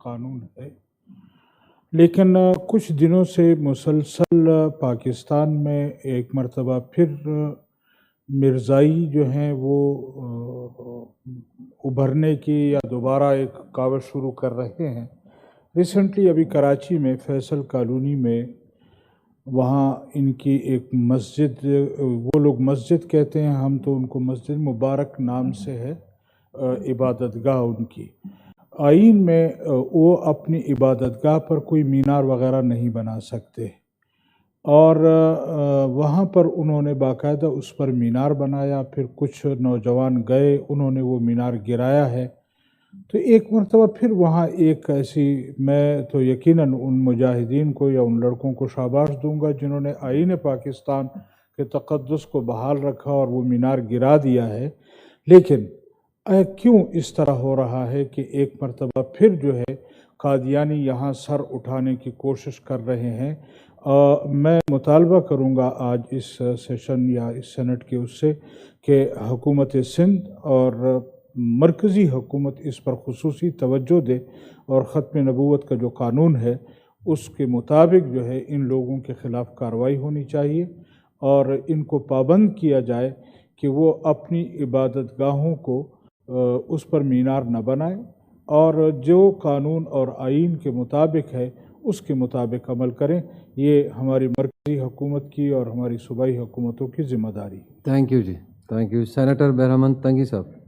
قانون ہے، لیکن کچھ دنوں سے مسلسل پاکستان میں ایک مرتبہ پھر مرزائی جو ہیں وہ ابھرنے کی یا دوبارہ ایک کاوش شروع کر رہے ہیں۔ ریسنٹلی ابھی کراچی میں فیصل کالونی میں وہاں ان کی ایک مسجد، وہ لوگ مسجد کہتے ہیں، ہم تو ان کو مسجد مبارک نام سے ہے عبادت گاہ ان کی۔ آئین میں وہ اپنی عبادت گاہ پر کوئی مینار وغیرہ نہیں بنا سکتے، اور وہاں پر انہوں نے باقاعدہ اس پر مینار بنایا، پھر کچھ نوجوان گئے، انہوں نے وہ مینار گرایا ہے۔ تو ایک مرتبہ پھر وہاں ایک ایسی، میں تو یقیناً ان مجاہدین کو یا ان لڑکوں کو شاباش دوں گا جنہوں نے آئین پاکستان کے تقدس کو بحال رکھا اور وہ مینار گرا دیا ہے، لیکن کیوں اس طرح ہو رہا ہے کہ ایک مرتبہ پھر جو ہے قادیانی یہاں سر اٹھانے کی کوشش کر رہے ہیں۔ میں مطالبہ کروں گا آج اس سیشن یا اس سینٹ کے اس سے کہ حکومت سندھ اور مرکزی حکومت اس پر خصوصی توجہ دے، اور ختم نبوت کا جو قانون ہے اس کے مطابق جو ہے ان لوگوں کے خلاف کارروائی ہونی چاہیے، اور ان کو پابند کیا جائے کہ وہ اپنی عبادت گاہوں کو اس پر مینار نہ بنائیں، اور جو قانون اور آئین کے مطابق ہے اس کے مطابق عمل کریں۔ یہ ہماری مرکزی حکومت کی اور ہماری صوبائی حکومتوں کی ذمہ داری ہے۔ تھینک یو جی، thank you senator Behramand Tangi صاحب۔